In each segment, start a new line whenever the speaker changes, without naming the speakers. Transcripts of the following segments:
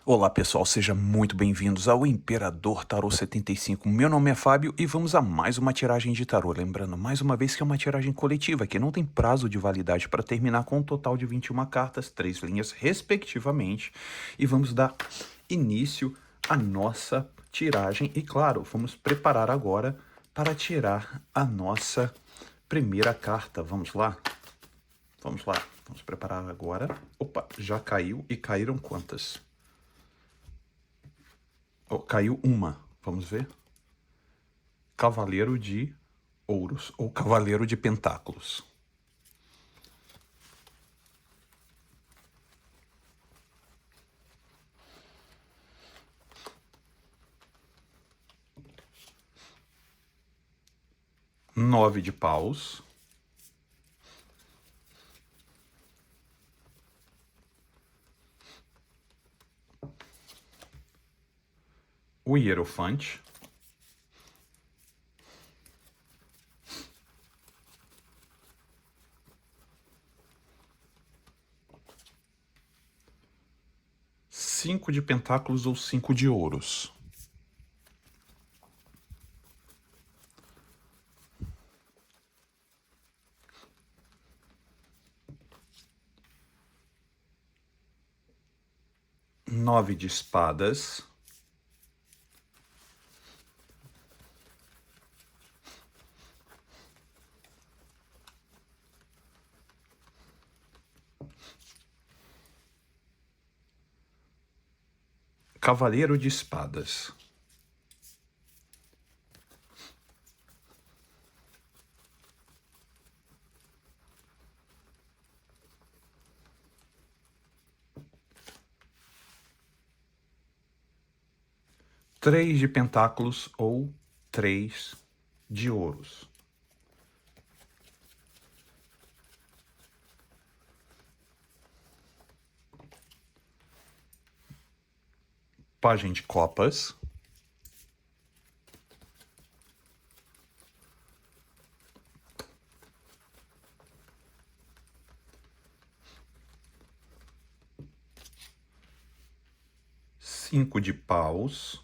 Olá pessoal, sejam muito bem-vindos ao Imperador Tarô 75. Meu nome é Fábio e vamos a mais uma tiragem de tarô. Lembrando mais uma vez que é uma tiragem coletiva, que não tem prazo de validade para terminar, com um total de 21 cartas, 3 linhas respectivamente. E vamos dar início à nossa tiragem e, claro, vamos preparar agora para tirar a nossa primeira carta. Vamos lá? Vamos lá, vamos preparar agora. Opa, já caiu e caíram quantas? Oh, caiu uma. Vamos ver. Cavaleiro de Ouros ou Cavaleiro de Pentáculos. Nove de Paus. O Hierofante. Cinco de Pentáculos ou cinco de Ouros. Nove de Espadas. Cavaleiro de Espadas. Três de Pentáculos ou três de Ouros. Pajem de Copas. Cinco de Paus.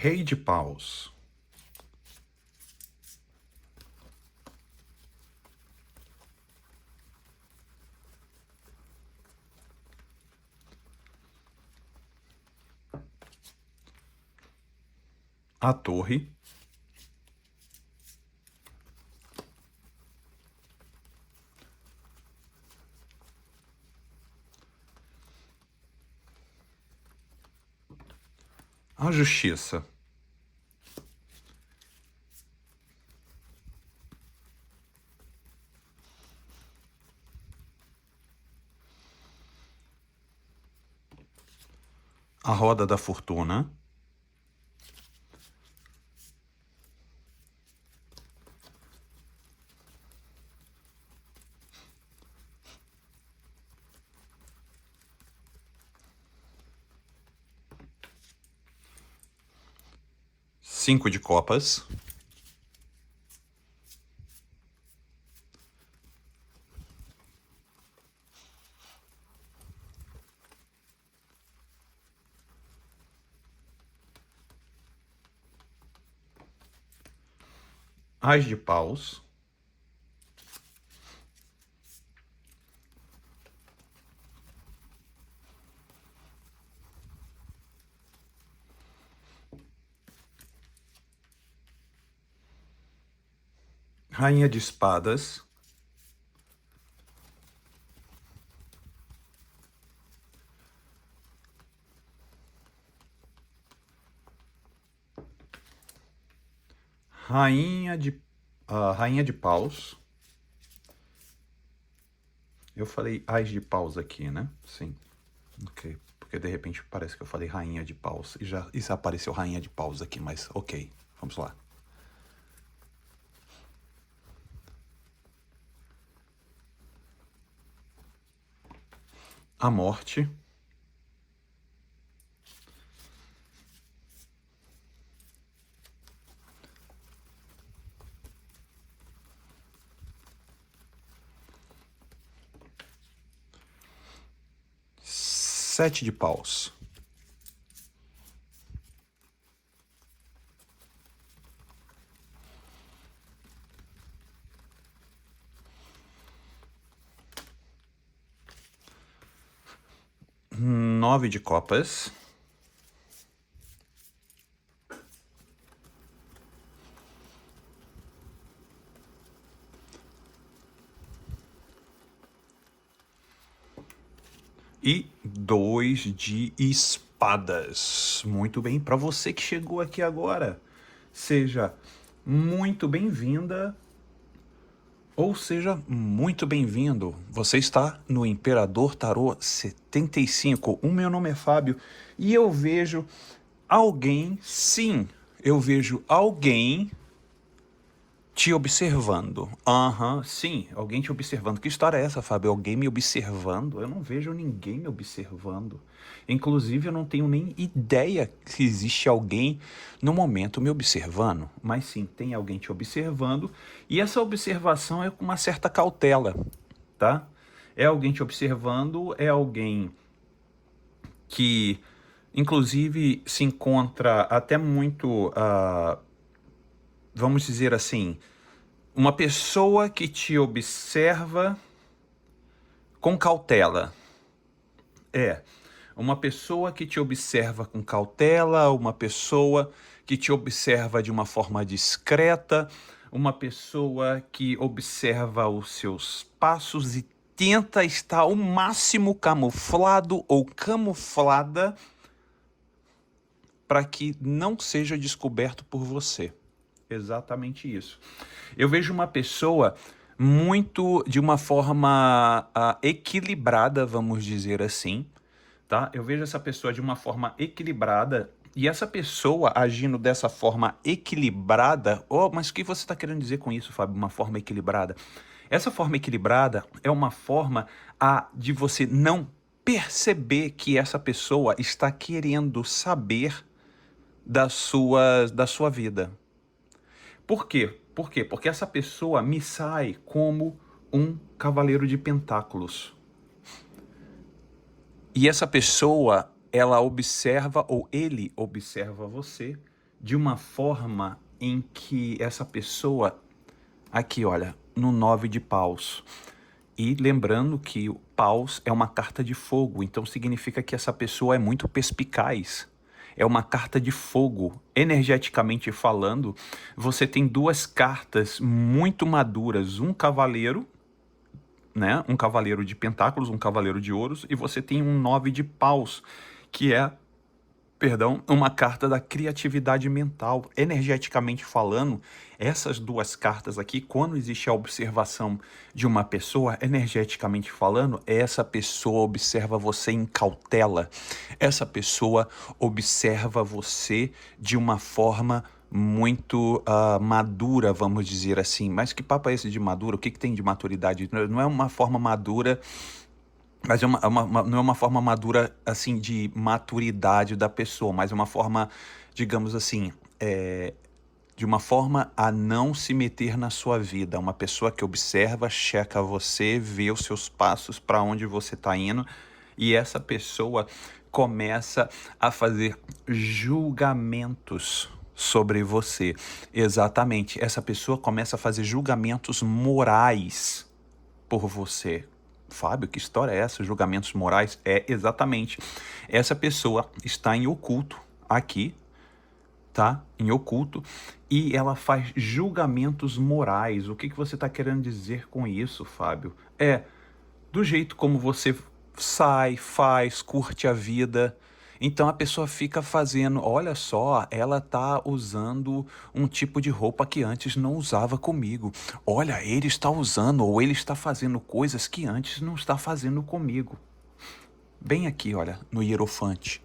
Rei de Paus. A Torre. A Justiça. A Roda da Fortuna. Cinco de Copas. As de Paus. Rainha de Espadas. Rainha de Paus. Eu falei As de Paus aqui, né? Sim. Ok. Porque de repente parece que eu falei Rainha de Paus. E já apareceu Rainha de Paus aqui, mas ok. Vamos lá. A Morte. 7 de paus. Nove de copas. E 2 de espadas. Muito bem, para você que chegou aqui agora, seja muito bem-vinda ou seja muito bem-vindo. Você está no Imperador Tarô 75. O meu nome é Fábio e eu vejo alguém, sim, eu vejo alguém te observando. Sim, alguém te observando. Que história é essa, Fábio? Alguém me observando? Eu não vejo ninguém me observando. Inclusive, eu não tenho nem ideia se existe alguém no momento me observando. Mas sim, tem alguém te observando. E essa observação é com uma certa cautela, tá? É alguém te observando, é alguém que, inclusive, se encontra até muito, vamos dizer assim, uma pessoa que te observa com cautela. Uma pessoa que te observa com cautela, uma pessoa que te observa de uma forma discreta, uma pessoa que observa os seus passos e tenta estar ao máximo camuflado ou camuflada para que não seja descoberto por você. Exatamente isso. Eu vejo uma pessoa muito de uma forma equilibrada, vamos dizer assim, tá? Eu vejo essa pessoa de uma forma equilibrada e essa pessoa agindo dessa forma equilibrada. Oh, mas o que você está querendo dizer com isso, Fábio? Uma forma equilibrada? Essa forma equilibrada é uma forma de você não perceber que essa pessoa está querendo saber da sua vida. Por quê? Por quê? Porque essa pessoa me sai como um cavaleiro de pentáculos. E essa pessoa, ela observa, ou ele observa você, de uma forma em que essa pessoa, aqui olha, no 9 de paus. E lembrando que o paus é uma carta de fogo, então significa que essa pessoa é muito perspicaz. É uma carta de fogo. Energeticamente falando, você tem duas cartas muito maduras. Um cavaleiro, né? Um cavaleiro de pentáculos, um cavaleiro de ouros. E você tem um 9 de paus, que é, uma carta da criatividade mental. Energeticamente falando, essas duas cartas aqui, quando existe a observação de uma pessoa, energeticamente falando, essa pessoa observa você em cautela. Essa pessoa observa você de uma forma muito madura, vamos dizer assim. Mas que papo é esse de madura? O que tem de maturidade? Não é uma forma madura, mas não é uma forma madura, assim, de maturidade da pessoa, mas é uma forma, digamos assim, de uma forma a não se meter na sua vida. Uma pessoa que observa, checa você, vê os seus passos, para onde você está indo, e essa pessoa começa a fazer julgamentos sobre você. Exatamente, essa pessoa começa a fazer julgamentos morais por você. Fábio, que história é essa? Julgamentos morais? É, exatamente. Essa pessoa está em oculto aqui, tá? Em oculto, e ela faz julgamentos morais. O que você está querendo dizer com isso, Fábio? Do jeito como você sai, faz, curte a vida. Então a pessoa fica fazendo, olha só, ela tá usando um tipo de roupa que antes não usava comigo. Olha, ele está usando ou ele está fazendo coisas que antes não está fazendo comigo. Bem aqui, olha, no Hierofante.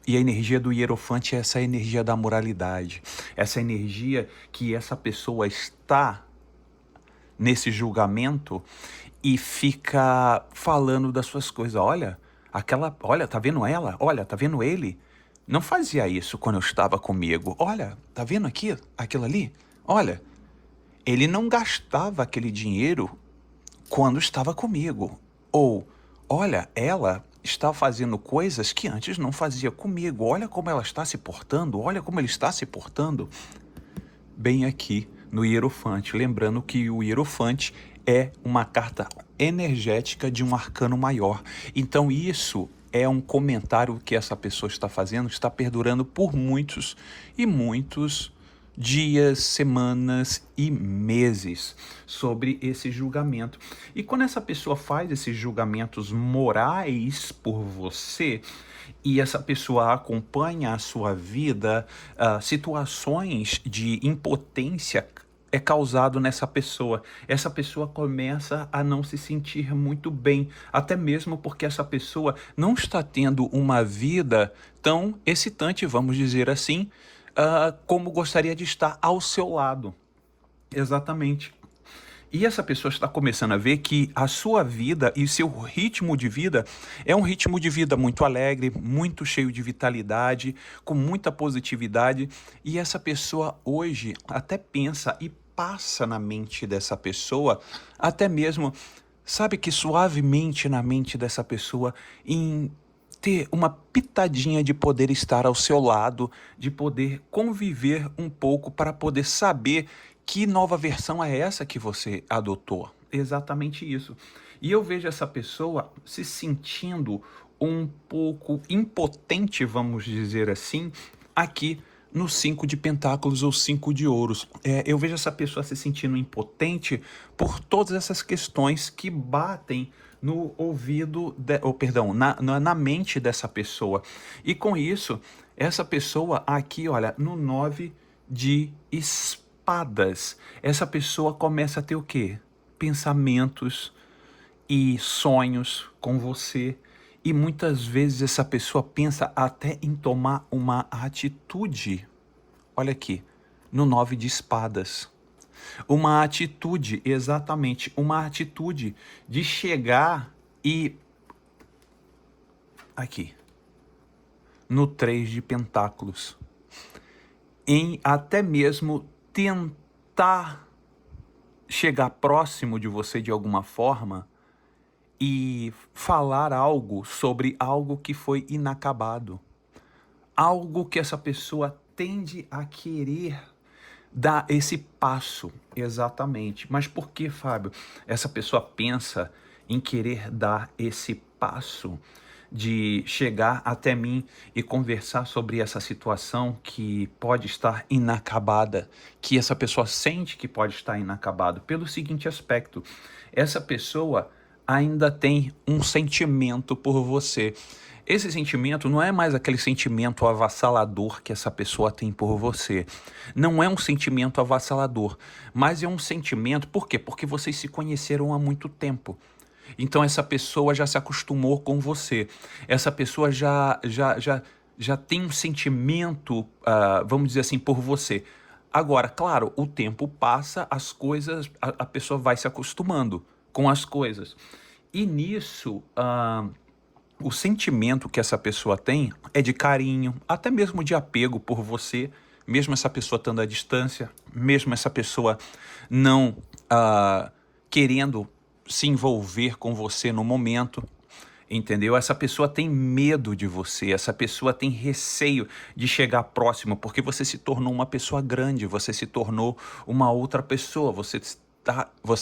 E a energia do Hierofante é essa energia da moralidade. Essa energia que essa pessoa está nesse julgamento e fica falando das suas coisas. Olha, olha, tá vendo ela? Olha, tá vendo ele? Não fazia isso quando eu estava comigo. Olha, tá vendo aquilo ali? Olha, ele não gastava aquele dinheiro quando estava comigo. Ou, olha, ela está fazendo coisas que antes não fazia comigo. Olha como ela está se portando, olha como ele está se portando. Bem aqui no Hierofante, lembrando que o Hierofante é uma carta energética de um arcano maior. Então isso é um comentário que essa pessoa está fazendo, está perdurando por muitos e muitos dias, semanas e meses sobre esse julgamento. E quando essa pessoa faz esses julgamentos morais por você, e essa pessoa acompanha a sua vida, situações de impotência é causado nessa pessoa. Essa pessoa começa a não se sentir muito bem, até mesmo porque essa pessoa não está tendo uma vida tão excitante, vamos dizer assim, como gostaria de estar ao seu lado. Exatamente. E essa pessoa está começando a ver que a sua vida e seu ritmo de vida é um ritmo de vida muito alegre, muito cheio de vitalidade, com muita positividade. E essa pessoa hoje até pensa e passa na mente dessa pessoa, até mesmo, sabe que suavemente na mente dessa pessoa, em ter uma pitadinha de poder estar ao seu lado, de poder conviver um pouco para poder saber que nova versão é essa que você adotou. Exatamente isso. E eu vejo essa pessoa se sentindo um pouco impotente, vamos dizer assim, aqui no 5 de pentáculos ou 5 de ouros. Eu vejo essa pessoa se sentindo impotente por todas essas questões que batem no ouvido, na mente dessa pessoa. E com isso, essa pessoa aqui, olha, no 9 de espadas, essa pessoa começa a ter o quê? Pensamentos e sonhos com você. E muitas vezes essa pessoa pensa até em tomar uma atitude. Olha aqui, no 9 de espadas. Uma atitude, exatamente, uma atitude de chegar e... Aqui, no 3 de pentáculos. Em até mesmo tentar chegar próximo de você de alguma forma e falar algo sobre algo que foi inacabado. Algo que essa pessoa tende a querer dar esse passo, exatamente. Mas por que, Fábio, essa pessoa pensa em querer dar esse passo de chegar até mim e conversar sobre essa situação que pode estar inacabada, que essa pessoa sente que pode estar inacabado? Pelo seguinte aspecto, essa pessoa ainda tem um sentimento por você. Esse sentimento não é mais aquele sentimento avassalador que essa pessoa tem por você. Não é um sentimento avassalador, mas é um sentimento... Por quê? Porque vocês se conheceram há muito tempo. Então essa pessoa já se acostumou com você. Essa pessoa já tem um sentimento, vamos dizer assim, por você. Agora, claro, o tempo passa, as coisas, a pessoa vai se acostumando com as coisas. E nisso, o sentimento que essa pessoa tem é de carinho, até mesmo de apego por você, mesmo essa pessoa estando à distância, mesmo essa pessoa não querendo se envolver com você no momento, entendeu? Essa pessoa tem medo de você, essa pessoa tem receio de chegar próximo, porque você se tornou uma pessoa grande, você se tornou uma outra pessoa, você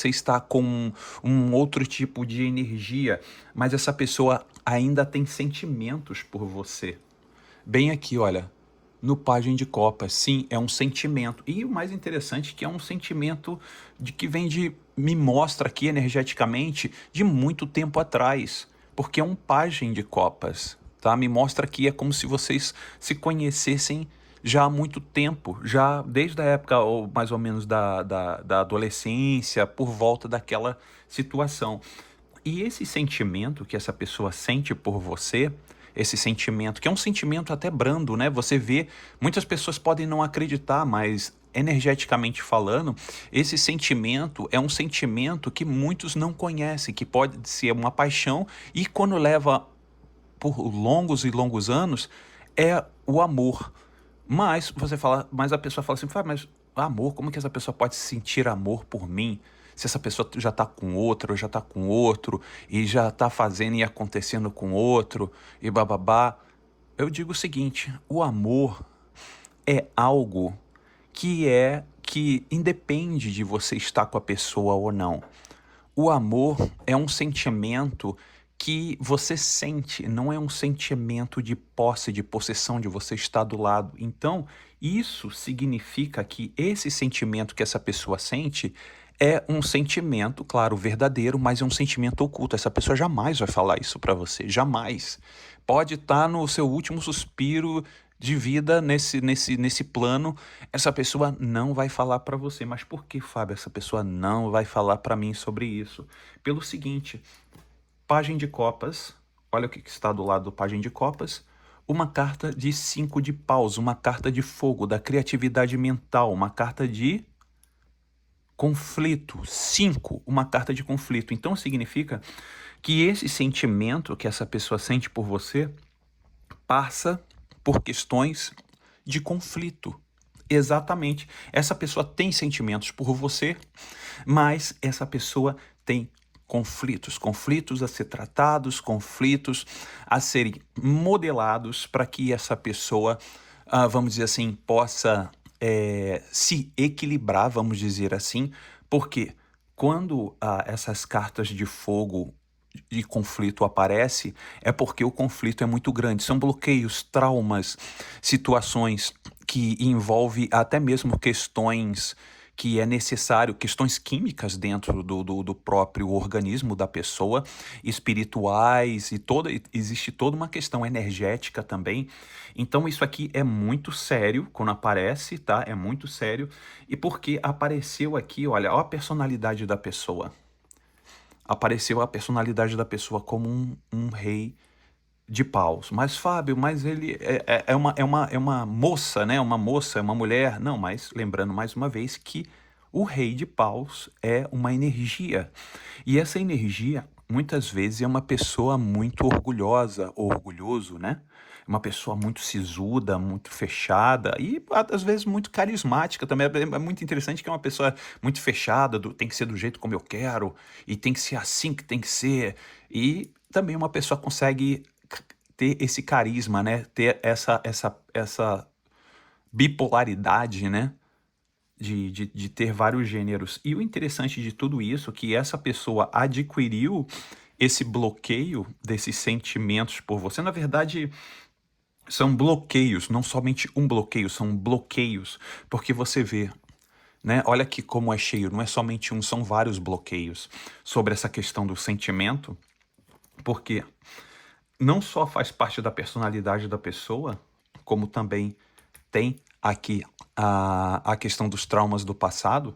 está com um outro tipo de energia, mas essa pessoa ainda tem sentimentos por você. Bem aqui, olha, no Pajem de Copas, sim, é um sentimento. E o mais interessante é que é um sentimento que vem me mostra aqui energeticamente de muito tempo atrás, porque é um Pajem de Copas, tá? Me mostra que é como se vocês se conhecessem já há muito tempo, já desde a época ou mais ou menos da adolescência, por volta daquela situação. E esse sentimento que essa pessoa sente por você, esse sentimento, que é um sentimento até brando, né? Você vê, muitas pessoas podem não acreditar, mas energeticamente falando, esse sentimento é um sentimento que muitos não conhecem, que pode ser uma paixão, e quando leva por longos e longos anos, é o amor. Mas a pessoa fala assim, mas amor, como que essa pessoa pode sentir amor por mim? se essa pessoa já tá com outro, ou já tá com outro, e já tá fazendo e acontecendo com outro, e bababá. Eu digo o seguinte: o amor é algo que independe de você estar com a pessoa ou não. O amor é um sentimento que você sente, não é um sentimento de posse, de possessão, de você estar do lado. Então, isso significa que esse sentimento que essa pessoa sente é um sentimento, claro, verdadeiro, mas é um sentimento oculto. Essa pessoa jamais vai falar isso pra você, jamais. Pode estar no seu último suspiro de vida nesse plano, essa pessoa não vai falar pra você. Mas por que, Fábio, essa pessoa não vai falar pra mim sobre isso? Pelo seguinte, Pajem de Copas, olha o que está do lado do Pajem de Copas, uma carta de 5 de paus, uma carta de fogo, da criatividade mental, uma carta de conflito. 5, uma carta de conflito. Então significa que esse sentimento que essa pessoa sente por você passa por questões de conflito. Exatamente. Essa pessoa tem sentimentos por você, mas essa pessoa tem conflitos a ser tratados, conflitos a serem modelados para que essa pessoa, vamos dizer assim, possa se equilibrar, vamos dizer assim, porque quando essas cartas de fogo de conflito aparece, é porque o conflito é muito grande. São bloqueios, traumas, situações que envolvem até mesmo questões que é necessário, questões químicas dentro do próprio organismo da pessoa, espirituais, existe toda uma questão energética também. Então isso aqui é muito sério quando aparece, tá? É muito sério. E porque apareceu aqui, olha a personalidade da pessoa. Apareceu a personalidade da pessoa como um rei de paus. Mas, Fábio, mas ele é uma moça, né? Uma moça, é uma mulher. Não, mas lembrando mais uma vez que o rei de paus é uma energia. E essa energia, muitas vezes, é uma pessoa muito orgulhosa, ou orgulhoso, né? Uma pessoa muito sisuda, muito fechada e às vezes muito carismática também. É muito interessante que é uma pessoa muito fechada, tem que ser do jeito como eu quero, e tem que ser assim que tem que ser. E também uma pessoa consegue ter esse carisma, né? Ter essa bipolaridade, né? De ter vários gêneros. E o interessante de tudo isso é que essa pessoa adquiriu esse bloqueio desses sentimentos por você. Na verdade, são bloqueios, não somente um bloqueio, são bloqueios, porque você vê, né? Olha aqui como é cheio, não é somente um, são vários bloqueios sobre essa questão do sentimento, porque não só faz parte da personalidade da pessoa, como também tem aqui a questão dos traumas do passado,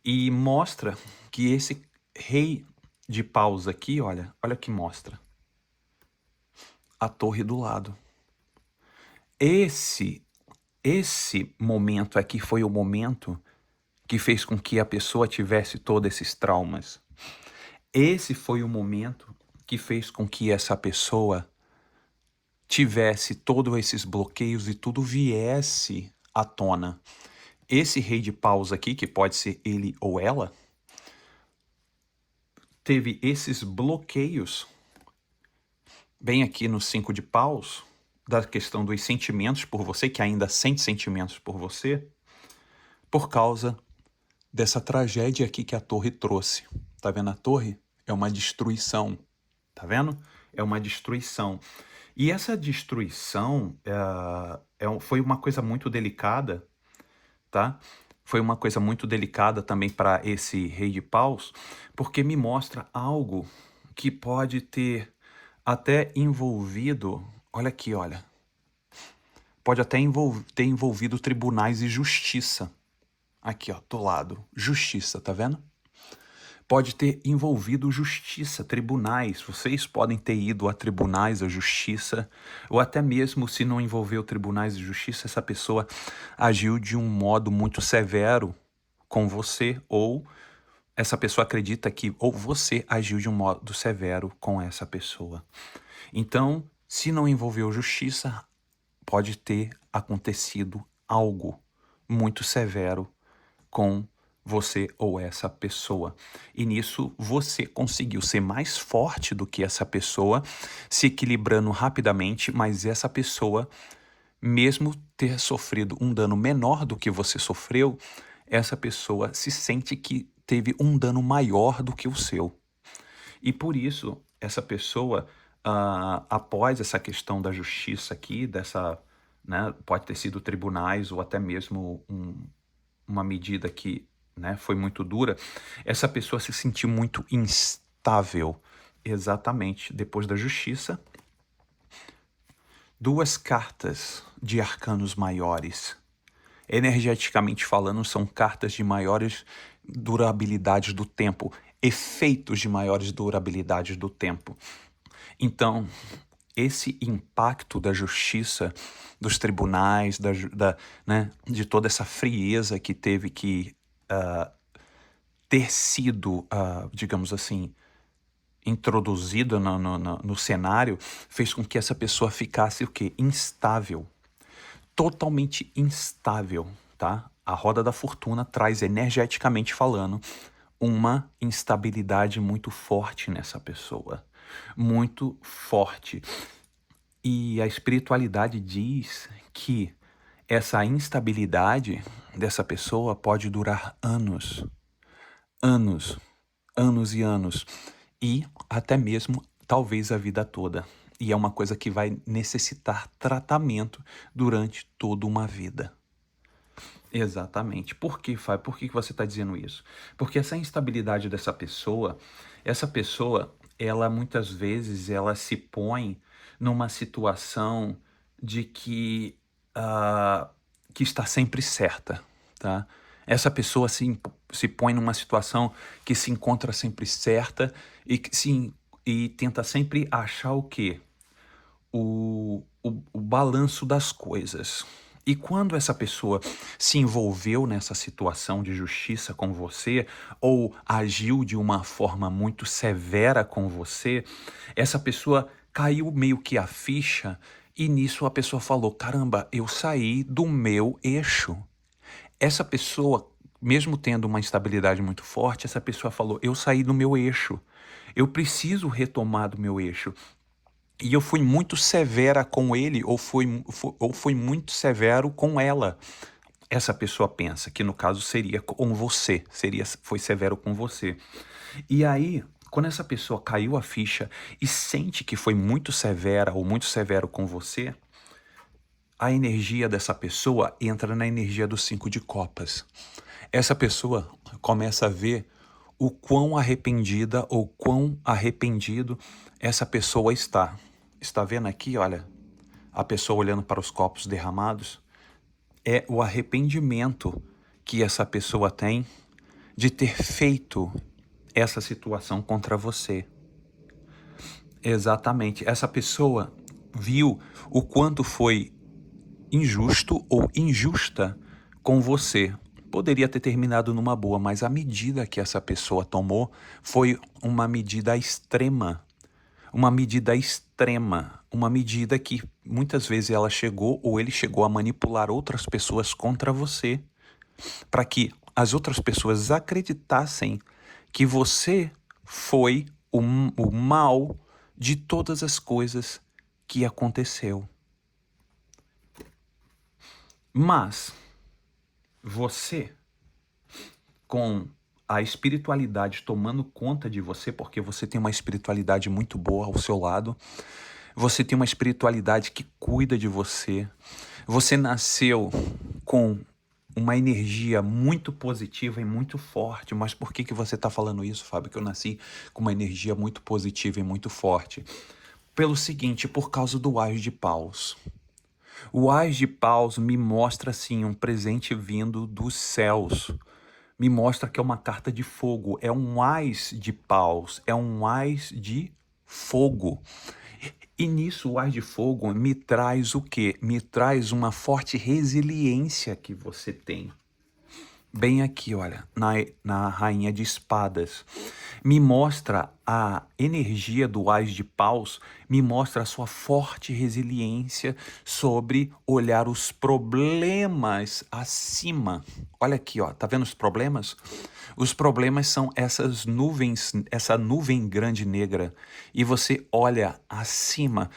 e mostra que esse rei de paus aqui, olha que mostra a torre do lado. Esse momento aqui foi o momento que fez com que a pessoa tivesse todos esses traumas. Esse foi o momento que fez com que essa pessoa tivesse todos esses bloqueios e tudo viesse à tona. Esse rei de paus aqui, que pode ser ele ou ela, teve esses bloqueios bem aqui no 5 de paus, da questão dos sentimentos por você, que ainda sente sentimentos por você, por causa dessa tragédia aqui que a torre trouxe. Tá vendo a torre? É uma destruição. Tá vendo? É uma destruição. E essa destruição foi uma coisa muito delicada, tá? Foi uma coisa muito delicada também para esse rei de paus, porque me mostra algo que pode ter até envolvido, olha aqui, olha, pode até ter envolvido tribunais e justiça. Aqui, ó, do lado, justiça, tá vendo? Pode ter envolvido justiça, tribunais. Vocês podem ter ido a tribunais, a justiça, ou até mesmo se não envolveu tribunais e justiça, essa pessoa agiu de um modo muito severo com você, ou essa pessoa acredita que ou você agiu de um modo severo com essa pessoa. Então, se não envolveu justiça, pode ter acontecido algo muito severo com você ou essa pessoa. E nisso você conseguiu ser mais forte do que essa pessoa, se equilibrando rapidamente, mas essa pessoa, mesmo ter sofrido um dano menor do que você sofreu, essa pessoa se sente que teve um dano maior do que o seu. E por isso, essa pessoa, após essa questão da justiça aqui, dessa, né, pode ter sido tribunais ou até mesmo uma medida que, né, foi muito dura, essa pessoa se sentiu muito instável. Exatamente. Depois da justiça, duas cartas de arcanos maiores. Energeticamente falando, são cartas de maiores durabilidades do tempo, efeitos de maiores durabilidades do tempo. Então, esse impacto da justiça, dos tribunais, né, de toda essa frieza que teve que ter sido, digamos assim, introduzida no cenário, fez com que essa pessoa ficasse o quê? Instável. Totalmente instável, tá? A roda da fortuna traz, energeticamente falando, uma instabilidade muito forte nessa pessoa. Muito forte. E a espiritualidade diz que essa instabilidade dessa pessoa pode durar anos. Anos. Anos e anos. E até mesmo, talvez, a vida toda. E é uma coisa que vai necessitar tratamento durante toda uma vida. Exatamente. Por que, Fábio? Por que você está dizendo isso? Porque essa instabilidade dessa pessoa, ela muitas vezes, ela se põe numa situação de que está sempre certa, tá? Essa pessoa se põe numa situação que se encontra sempre certa e tenta sempre achar o quê? O balanço das coisas. E quando essa pessoa se envolveu nessa situação de justiça com você, ou agiu de uma forma muito severa com você, essa pessoa caiu meio que a ficha, e nisso a pessoa falou: caramba, eu saí do meu eixo. Essa pessoa, mesmo tendo uma instabilidade muito forte, essa pessoa falou: eu saí do meu eixo. Eu preciso retomar do meu eixo. E eu fui muito severa com ele, ou fui muito severo com ela. Essa pessoa pensa que no caso seria com você, foi severo com você. E aí, quando essa pessoa caiu a ficha e sente que foi muito severa ou muito severo com você, a energia dessa pessoa entra na energia do 5 de copas. Essa pessoa começa a ver o quão arrependida ou quão arrependido essa pessoa está. Está vendo aqui, olha, a pessoa olhando para os copos derramados? É o arrependimento que essa pessoa tem de ter feito essa situação contra você. Exatamente. Essa pessoa viu o quanto foi injusto ou injusta com você. Poderia ter terminado numa boa, mas a medida que essa pessoa tomou foi uma medida extrema. Uma medida extrema, uma medida que muitas vezes ela chegou ou ele chegou a manipular outras pessoas contra você, para que as outras pessoas acreditassem que você foi o mal de todas as coisas que aconteceu. Mas você, com a espiritualidade tomando conta de você, porque você tem uma espiritualidade muito boa ao seu lado, você tem uma espiritualidade que cuida de você, você nasceu com uma energia muito positiva e muito forte. Mas por que você está falando isso, Fábio? Que eu nasci com uma energia muito positiva e muito forte? Pelo seguinte, por causa do Ás de Paus. O Ás de Paus me mostra, assim, um presente vindo dos céus. Me mostra que é uma carta de fogo. É um Ás de Paus. É um Ás de fogo. E nisso, o Ás de Fogo me traz o quê? Me traz uma forte resiliência que você tem. Bem aqui, olha, na Rainha de Espadas. Me mostra a energia do Ás de Paus, me mostra a sua forte resiliência sobre olhar os problemas acima. Olha aqui, ó, tá vendo os problemas? Os problemas são essas nuvens, essa nuvem grande negra. E você olha acima,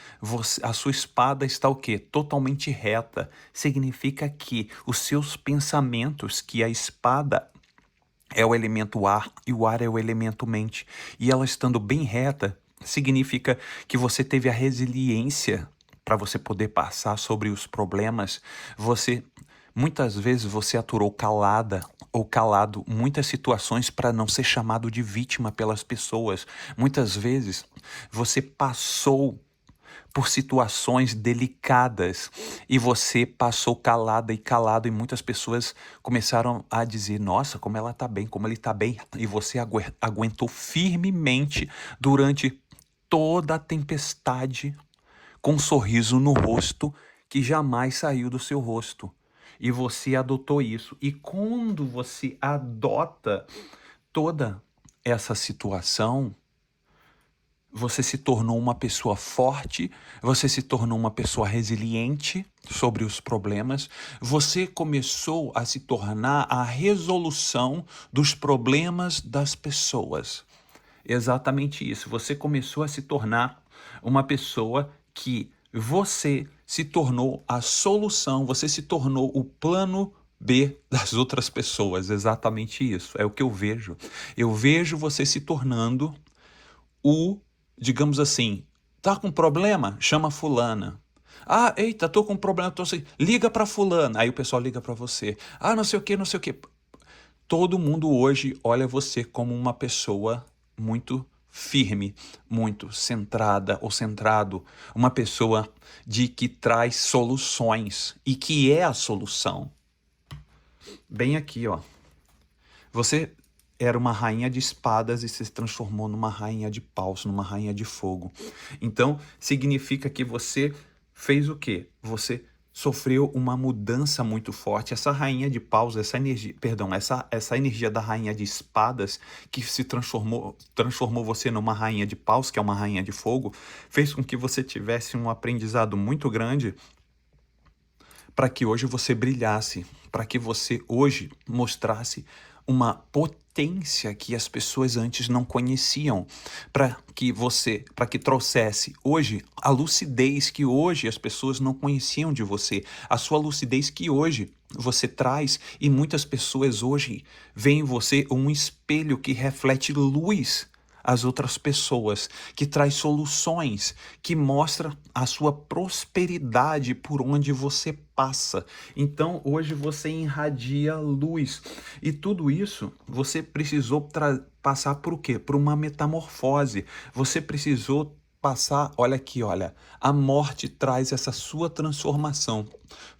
a sua espada está o quê? Totalmente reta. Significa que os seus pensamentos, que a espada é o elemento ar e o ar é o elemento mente. E ela estando bem reta, significa que você teve a resiliência para você poder passar sobre os problemas. Muitas vezes você aturou calada ou calado muitas situações para não ser chamado de vítima pelas pessoas. Muitas vezes você passou por situações delicadas e você passou calada e calado e muitas pessoas começaram a dizer, nossa, como ela tá bem, como ele tá bem, e você aguentou firmemente durante toda a tempestade com um sorriso no rosto que jamais saiu do seu rosto. E você adotou isso. E quando você adota toda essa situação, você se tornou uma pessoa forte, você se tornou uma pessoa resiliente sobre os problemas, você começou a se tornar a resolução dos problemas das pessoas. Exatamente isso. Você começou a se tornar uma pessoa que você se tornou a solução, você se tornou o plano B das outras pessoas. Exatamente isso. É o que eu vejo. Eu vejo você se tornando digamos assim, tá com problema? Chama fulana. Ah, eita, tô com problema, tô assim, liga pra fulana. Aí o pessoal liga pra você. Ah, não sei o que, não sei o que. Todo mundo hoje olha você como uma pessoa muito firme, muito centrada ou centrado, uma pessoa de que traz soluções e que é a solução. Bem aqui, ó. Você era uma rainha de espadas e se transformou numa rainha de paus, numa rainha de fogo. Então, significa que você fez o quê? Você sofreu uma mudança muito forte. Essa rainha de paus, essa energia da rainha de espadas que se transformou você numa rainha de paus, que é uma rainha de fogo, fez com que você tivesse um aprendizado muito grande para que hoje você brilhasse, para que você hoje mostrasse uma potência que as pessoas antes não conheciam, para que trouxesse hoje a lucidez que hoje as pessoas não conheciam de você, a sua lucidez que hoje você traz e muitas pessoas hoje veem em você um espelho que reflete luz às outras pessoas, que traz soluções, que mostra a sua prosperidade por onde você passa. Então, hoje você irradia luz. E tudo isso você precisou passar por o quê? Por uma metamorfose. Você precisou passar, olha aqui, olha, a morte traz essa sua transformação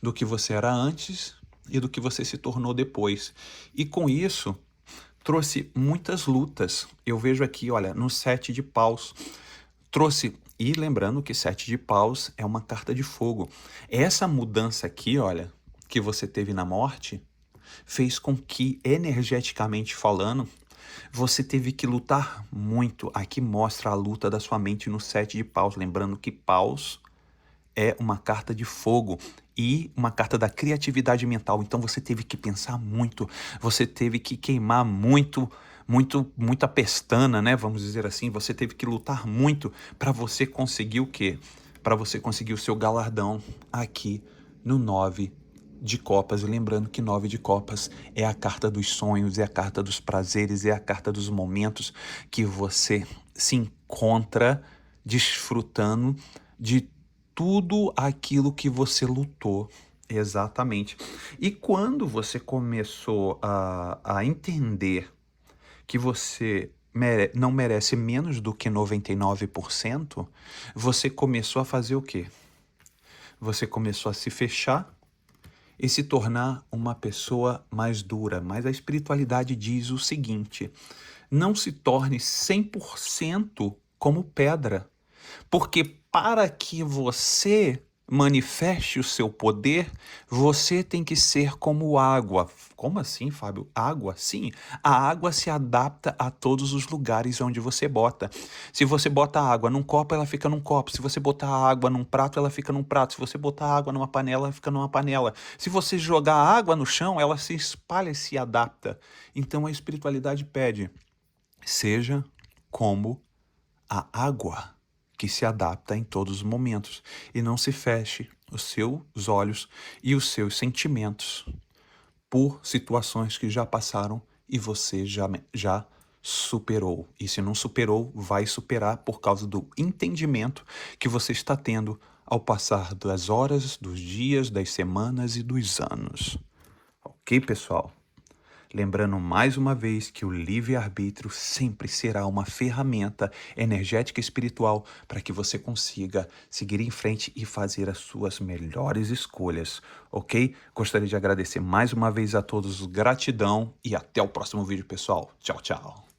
do que você era antes e do que você se tornou depois. E com isso, trouxe muitas lutas. Eu vejo aqui, olha, no 7 de paus, trouxe, e lembrando que 7 de paus é uma carta de fogo. Essa mudança aqui, olha, que você teve na morte, fez com que, energeticamente falando, você teve que lutar muito. Aqui mostra a luta da sua mente no 7 de paus, lembrando que paus é uma carta de fogo e uma carta da criatividade mental. Então você teve que pensar muito, você teve que queimar muita pestana, né? Vamos dizer assim. Você teve que lutar muito para você conseguir o quê? Para você conseguir o seu galardão aqui no 9 de copas. E lembrando que 9 de copas é a carta dos sonhos, é a carta dos prazeres, é a carta dos momentos que você se encontra desfrutando de tudo aquilo que você lutou. Exatamente. E quando você começou a entender que você não merece menos do que 99%, você começou a fazer o quê? Você começou a se fechar e se tornar uma pessoa mais dura. Mas a espiritualidade diz o seguinte: não se torne 100% como pedra, porque para que você manifeste o seu poder, você tem que ser como água. Como assim, Fábio? Água? Sim, a água se adapta a todos os lugares onde você bota. Se você bota água num copo, ela fica num copo. Se você botar água num prato, ela fica num prato. Se você botar água numa panela, ela fica numa panela. Se você jogar água no chão, ela se espalha e se adapta. Então a espiritualidade pede: seja como a água que se adapta em todos os momentos e não se feche os seus olhos e os seus sentimentos por situações que já passaram e você já superou. E se não superou, vai superar por causa do entendimento que você está tendo ao passar das horas, dos dias, das semanas e dos anos. Ok, pessoal? Lembrando mais uma vez que o livre-arbítrio sempre será uma ferramenta energética e espiritual para que você consiga seguir em frente e fazer as suas melhores escolhas, ok? Gostaria de agradecer mais uma vez a todos, gratidão e até o próximo vídeo, pessoal. Tchau, tchau.